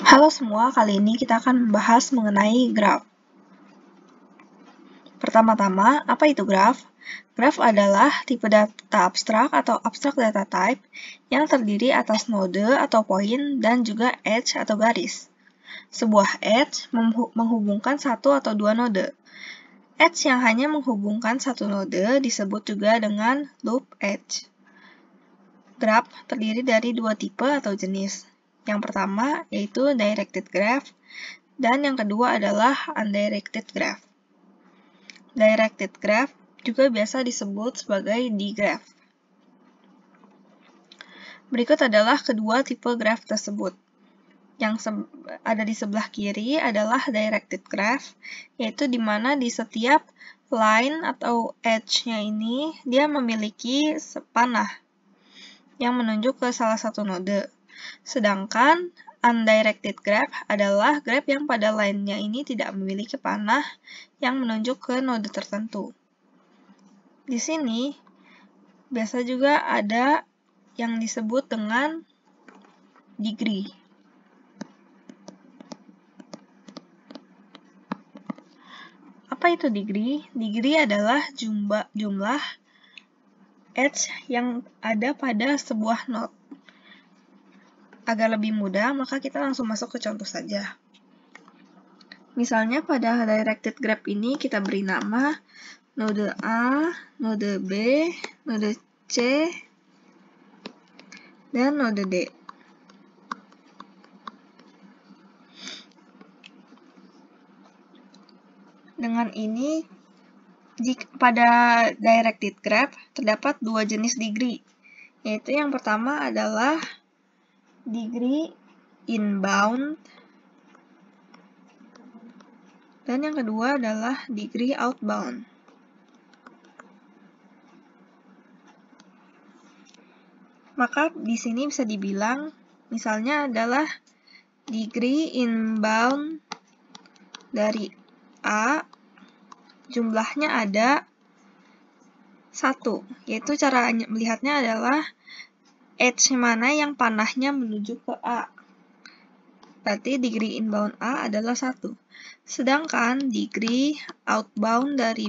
Halo semua, kali ini kita akan membahas mengenai graf. Pertama-tama, apa itu graf? Graf adalah tipe data abstrak atau abstract data type yang terdiri atas node atau poin dan juga edge atau garis. Sebuah edge menghubungkan satu atau dua node. Edge yang hanya menghubungkan satu node disebut juga dengan loop edge. Graf terdiri dari dua tipe atau jenis. Yang pertama yaitu directed graph, dan yang kedua adalah undirected graph. Directed graph juga biasa disebut sebagai digraph. Berikut adalah kedua tipe graph tersebut. Yang ada di sebelah kiri adalah directed graph, yaitu di mana di setiap line atau edge-nya ini dia memiliki panah yang menunjuk ke salah satu node. Sedangkan undirected graph adalah graph yang pada line-nya ini tidak memiliki panah yang menunjuk ke node tertentu. Di sini biasa juga ada yang disebut dengan degree. Apa itu degree? Degree adalah jumlah edge yang ada pada sebuah node. Agar lebih mudah, maka kita langsung masuk ke contoh saja. Misalnya pada directed graph ini kita beri nama node A, node B, node C, dan node D. Dengan ini, pada directed graph terdapat dua jenis degree, yaitu yang pertama adalah degree inbound, dan yang kedua adalah degree outbound. Maka di sini bisa dibilang, misalnya adalah degree inbound dari A, jumlahnya ada 1, yaitu cara melihatnya adalah edge mana yang panahnya menuju ke A. Berarti degree inbound A adalah 1. Sedangkan degree outbound dari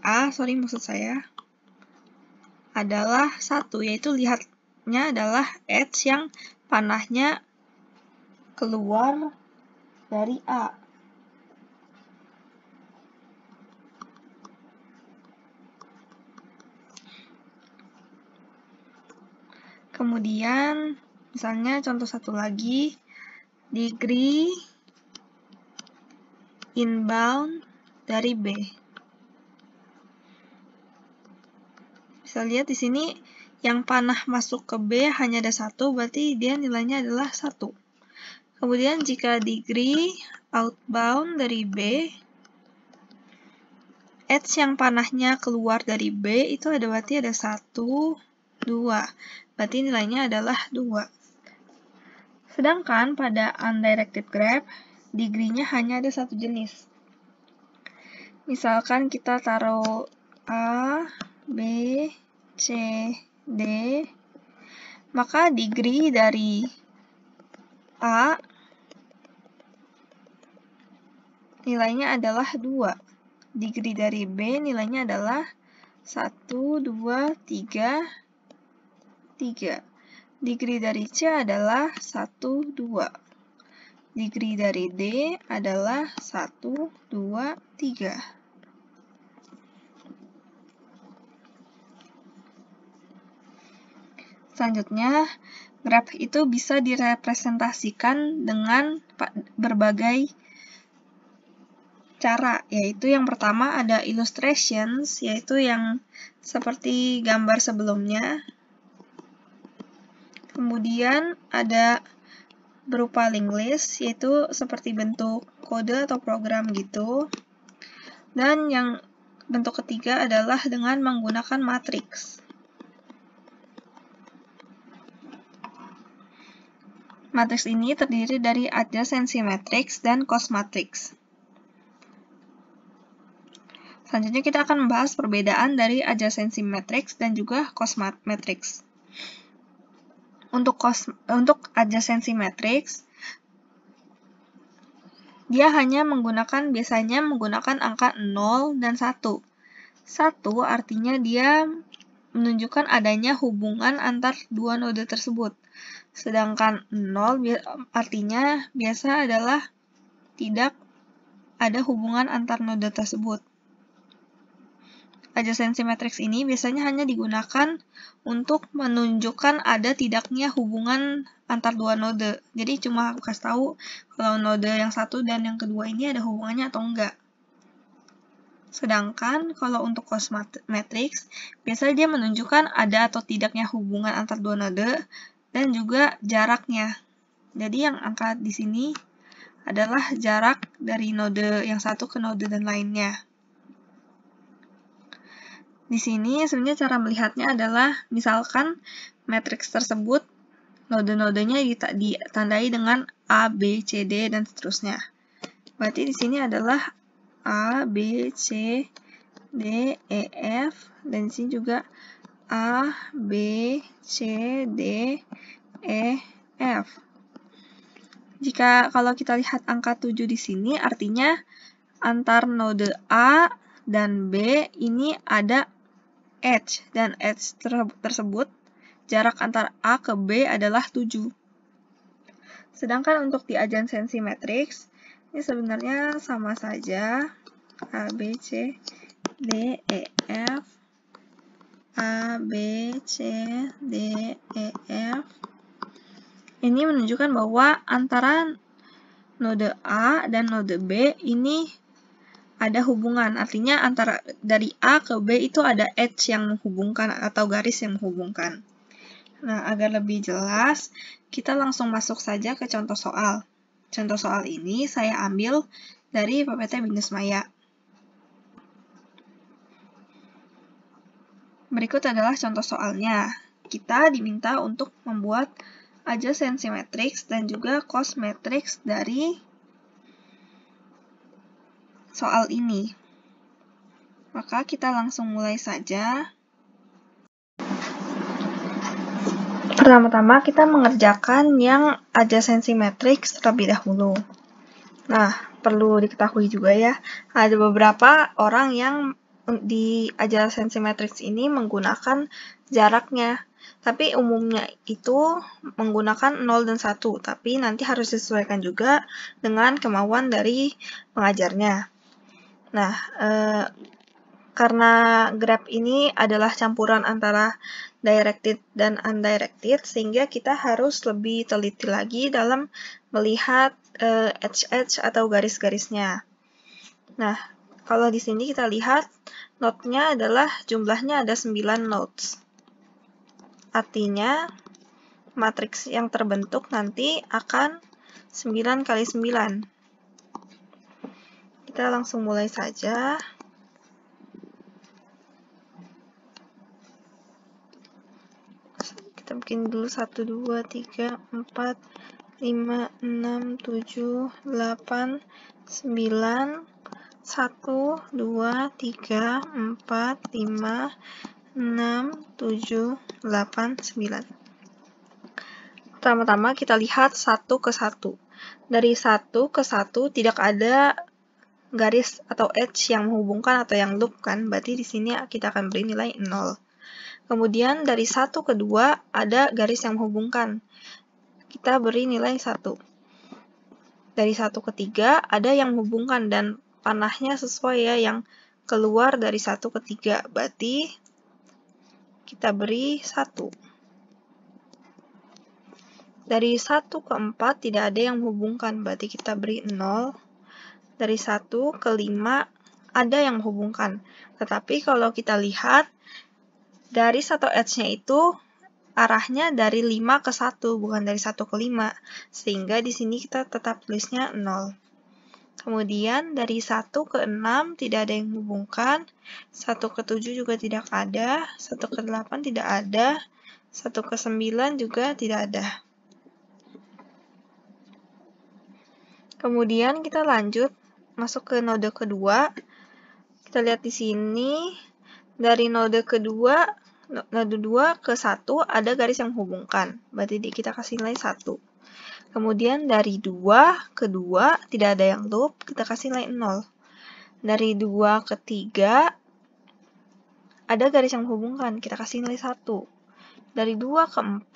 A adalah 1, yaitu lihatnya adalah edge yang panahnya keluar dari A. Kemudian, misalnya contoh satu lagi, degree inbound dari B. Bisa lihat di sini yang panah masuk ke B hanya ada 1, berarti dia nilainya adalah 1. Kemudian jika degree outbound dari B, edge yang panahnya keluar dari B itu berarti ada 1, 2. Berarti nilainya adalah 2. Sedangkan pada undirected graph, degree-nya hanya ada satu jenis. Misalkan kita taruh A, B, C, D, maka degree dari A nilainya adalah 2. Degree dari B nilainya adalah 1, 2, 3, 3. Degree dari C adalah 1, 2. Degree dari D adalah 1, 2, 3. Selanjutnya, graf itu bisa direpresentasikan dengan berbagai cara, yaitu yang pertama ada illustrations, yaitu yang seperti gambar sebelumnya. Kemudian ada berupa linked list, yaitu seperti bentuk kode atau program gitu. Dan yang bentuk ketiga adalah dengan menggunakan matriks. Matriks ini terdiri dari adjacency matrix dan cost matrix. Selanjutnya kita akan membahas perbedaan dari adjacency matrix dan juga cost matrix. untuk adjacency matrix, dia biasanya menggunakan angka 0 dan 1. 1 artinya dia menunjukkan adanya hubungan antar dua node tersebut. Sedangkan 0 artinya biasa adalah tidak ada hubungan antar node tersebut. Adjacency matrix ini biasanya hanya digunakan untuk menunjukkan ada tidaknya hubungan antar dua node. Jadi cuma kasih tahu kalau node yang satu dan yang kedua ini ada hubungannya atau enggak. Sedangkan kalau untuk cos matrix, biasanya dia menunjukkan ada atau tidaknya hubungan antar dua node dan juga jaraknya. Jadi yang angka di sini adalah jarak dari node yang satu ke node dan lainnya. Di sini sebenarnya cara melihatnya adalah misalkan matriks tersebut node-nodenya ditandai dengan A, B, C, D, dan seterusnya. Berarti di sini adalah A, B, C, D, E, F, dan di sini juga A, B, C, D, E, F. Kalau kita lihat angka 7 di sini, artinya antar node A dan B ini ada edge, dan edge tersebut jarak antar A ke B adalah 7. Sedangkan untuk di adjacency matrix, ini sebenarnya sama saja. A, B, C, D, E, F. A, B, C, D, E, F. Ini menunjukkan bahwa antara node A dan node B ini ada hubungan. Artinya antara dari A ke B itu ada edge yang menghubungkan atau garis yang menghubungkan. Nah, agar lebih jelas, kita langsung masuk saja ke contoh soal. Contoh soal ini saya ambil dari PPT Binus Maya. Berikut adalah contoh soalnya. Kita diminta untuk membuat adjacency matrix dan juga cos matrix dari soal ini. Maka kita langsung mulai saja. Pertama-tama kita mengerjakan yang adjacency matrix terlebih dahulu. Nah, perlu diketahui juga ya, ada beberapa orang yang di adjacency matrix ini menggunakan jaraknya. Tapi umumnya itu menggunakan 0 dan 1, tapi nanti harus disesuaikan juga dengan kemauan dari pengajarnya. Nah, karena graph ini adalah campuran antara directed dan undirected, sehingga kita harus lebih teliti lagi dalam melihat edge-edge atau garis-garisnya. Nah, kalau di sini kita lihat node-nya adalah jumlahnya ada 9 nodes. Artinya, matriks yang terbentuk nanti akan 9 kali 9. Kita langsung mulai saja. Kita bikin dulu 1, 2, 3, 4, 5, 6, 7, 8, 9, 1, 2, 3, 4, 5, 6, 7, 8, 9. Pertama-tama kita lihat 1 ke 1. Dari 1 ke 1 tidak ada garis atau edge yang menghubungkan atau yang loop kan, berarti di sini kita akan beri nilai 0. Kemudian dari 1 ke 2 ada garis yang menghubungkan, kita beri nilai 1. Dari 1 ke 3 ada yang menghubungkan dan panahnya sesuai ya, yang keluar dari 1 ke 3, berarti kita beri 1. Dari 1 ke 4 tidak ada yang menghubungkan, berarti kita beri 0. Dari 1 ke 5 ada yang menghubungkan. Tetapi kalau kita lihat, garis atau edge-nya itu arahnya dari 5 ke 1, bukan dari 1 ke 5. Sehingga di sini kita tetap tulisnya 0. Kemudian dari 1 ke 6 tidak ada yang menghubungkan, 1 ke 7 juga tidak ada, 1 ke 8 tidak ada, 1 ke 9 juga tidak ada. Kemudian kita lanjut masuk ke node kedua. Kita lihat di sini, dari node kedua node 2 ke 1 ada garis yang menghubungkan, berarti kita kasih nilai 1. Kemudian dari 2 ke 2 tidak ada yang loop, kita kasih nilai 0. Dari 2 ke 3 ada garis yang menghubungkan, kita kasih nilai 1. Dari 2 ke 4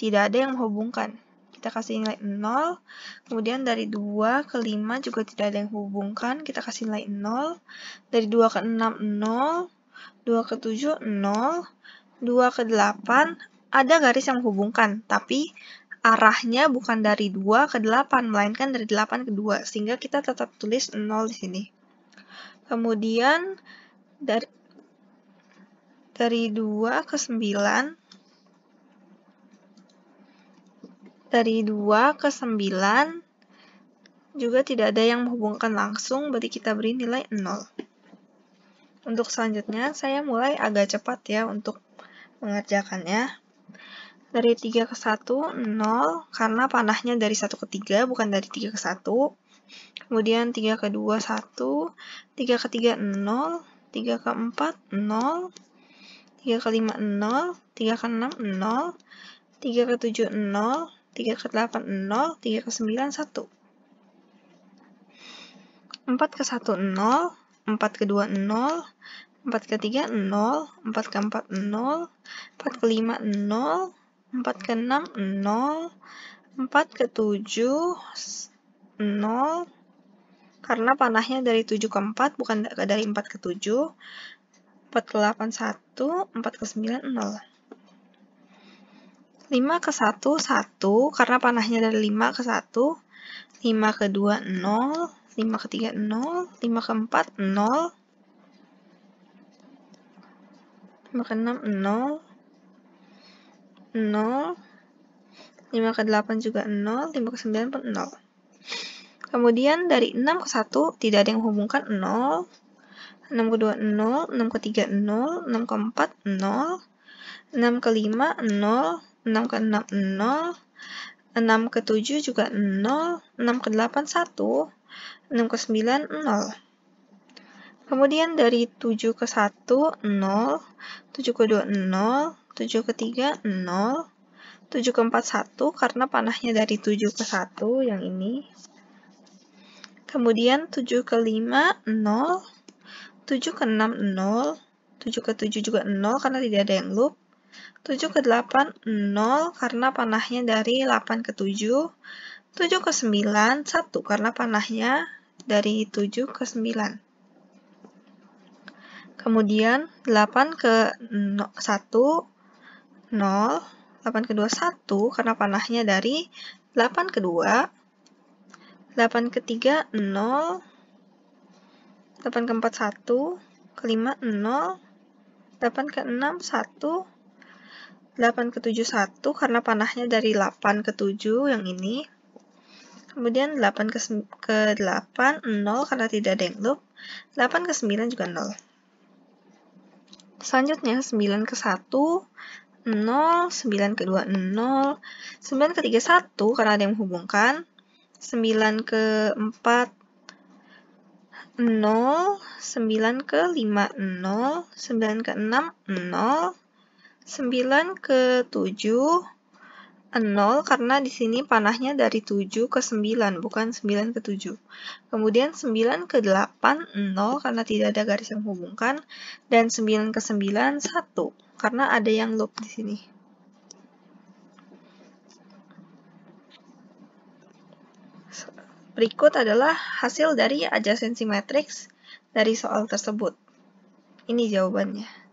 tidak ada yang menghubungkan, kita kasih nilai 0. Kemudian dari 2 ke 5 juga tidak ada yang menghubungkan, kita kasih nilai 0. Dari 2 ke 6, 0. 2 ke 7, 0. 2 ke 8 ada garis yang menghubungkan, tapi arahnya bukan dari 2 ke 8, melainkan dari 8 ke 2, sehingga kita tetap tulis 0 di sini. Kemudian dari 2 ke 9, dari 2 ke 9 juga tidak ada yang menghubungkan langsung, berarti kita beri nilai 0. Untuk selanjutnya, saya mulai agak cepat ya untuk mengerjakannya. Dari 3 ke 1, 0, karena panahnya dari 1 ke 3, bukan dari 3 ke 1. Kemudian 3 ke 2, 1. 3 ke 3, 0. 3 ke 4, 0. 3 ke 5, 0. 3 ke 6, 0. 3 ke 7, 0. 3 ke 8, 0. 3 ke 9, 1. 4 ke 1, 0. 4 ke 2, 0. 4 ke 3, 0. 4 ke 4, 0. 4 ke 5, 0. 4 ke 6, 0. 4 ke 7, 0. Karena panahnya dari 7 ke 4, bukan dari 4 ke 7. 4 ke 8, 1. 4 ke 9, 0. 5 ke 1, 1. Karena panahnya dari 5 ke 1. 5 ke 2, 0. 5 ke 3, 0. 5 ke 4, 0. 5 ke 6, 0. 0. 5 ke 8 juga 0. 5 ke 9 pun 0. Kemudian dari 6 ke 1 tidak ada yang menghubungkan, 0. 6 ke 2, 0. 6 ke 3, 0. 6 ke 4, 0. 6 ke 5, 0. 6 ke 6, 0. 6 ke 7 juga 0. 6 ke 8, 1. 6 ke 9, 0. Kemudian dari 7 ke 1, 0. 7 ke 2, 0. 7 ke 3, 0. 7 ke 4, 1. Karena panahnya dari 7 ke 1 yang ini. Kemudian 7 ke 5, 0. 7 ke 6, 0. 7 ke 7 juga 0 karena tidak ada yang loop. 7 ke 8, 0 karena panahnya dari 8 ke 7. 7 ke 9, 1 karena panahnya dari 7 ke 9. Kemudian 8 ke 1, 0. 8 ke 2, 1 karena panahnya dari 8 ke 2. 8 ke 3, 0. 8 ke 4, 1. Ke 5, 0. 8 ke 6, 1. 8 ke 7, 1 karena panahnya dari 8 ke 7 yang ini. Kemudian 8 ke 8, 0 karena tidak ada yang loop. 8 ke 9 juga 0. Selanjutnya 9 ke 1, 0. 9 ke 2, 0. 9 ke 3, 1 karena ada yang menghubungkan. 9 ke 4, 0. 9 ke 5, 0. 9 ke 6, 0. 9 ke 7, 0 karena di sini panahnya dari 7 ke 9, bukan 9 ke 7. Kemudian 9 ke 8, 0 karena tidak ada garis yang menghubungkan. Dan 9 ke 9, 1 karena ada yang loop di sini. Berikut adalah hasil dari adjacency matrix dari soal tersebut. Ini jawabannya.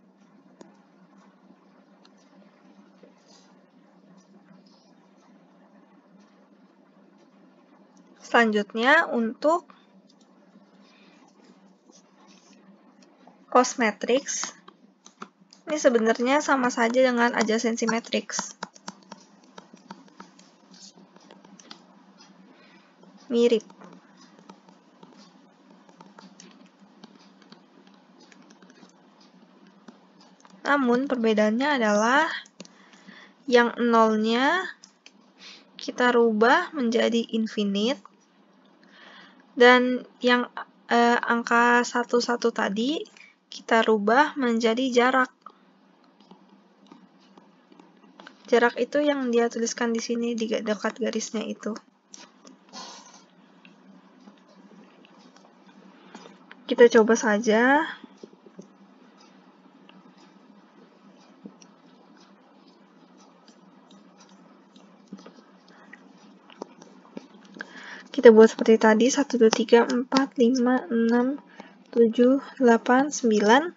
Selanjutnya untuk cost matrix. Ini sebenarnya sama saja dengan adjacency matrix. Mirip. Namun perbedaannya adalah yang nolnya kita rubah menjadi infinite, dan yang angka 1 tadi kita rubah menjadi jarak. Jarak itu yang dia tuliskan di sini di dekat garisnya itu. Kita coba saja. Kita buat seperti tadi, 1, 2, 3, 4, 5, 6, 7, 8, 9.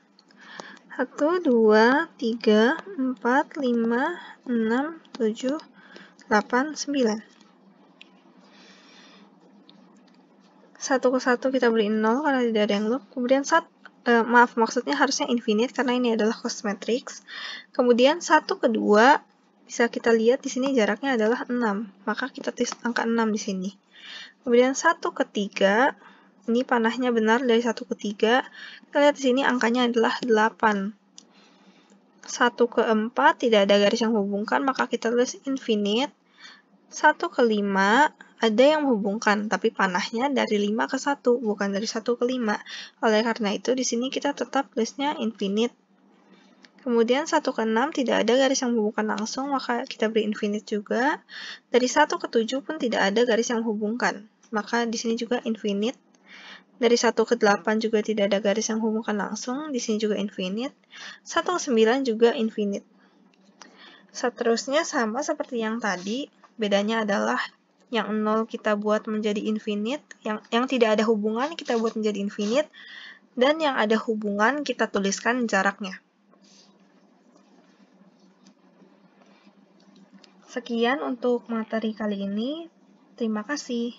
1, 2, 3, 4, 5, 6, 7, 8, 9. 1 ke 1 kita beri 0 karena tidak ada yang loop. Kemudian maksudnya harusnya infinite karena ini adalah cost matrix. Kemudian 1 ke 2 bisa kita lihat di sini jaraknya adalah 6. Maka kita tulis angka 6 di sini. Kemudian 1 ke 3, ini panahnya benar dari 1 ke 3. Kita lihat di sini angkanya adalah 8. 1 ke 4 tidak ada garis yang menghubungkan, maka kita tulis infinite. 1 ke 5 ada yang menghubungkan, tapi panahnya dari 5 ke 1, bukan dari 1 ke 5. Oleh karena itu, di sini kita tetap tulisnya infinite. Kemudian 1 ke 6 tidak ada garis yang menghubungkan langsung, maka kita beri infinite juga. Dari 1 ke 7 pun tidak ada garis yang menghubungkan, maka di sini juga infinite. Dari 1 ke 8 juga tidak ada garis yang menghubungkan langsung, di sini juga infinite. 1 ke 9 juga infinite. Seterusnya sama seperti yang tadi, bedanya adalah yang 0 kita buat menjadi infinite, yang tidak ada hubungan kita buat menjadi infinite, dan yang ada hubungan kita tuliskan jaraknya. Sekian untuk materi kali ini. Terima kasih.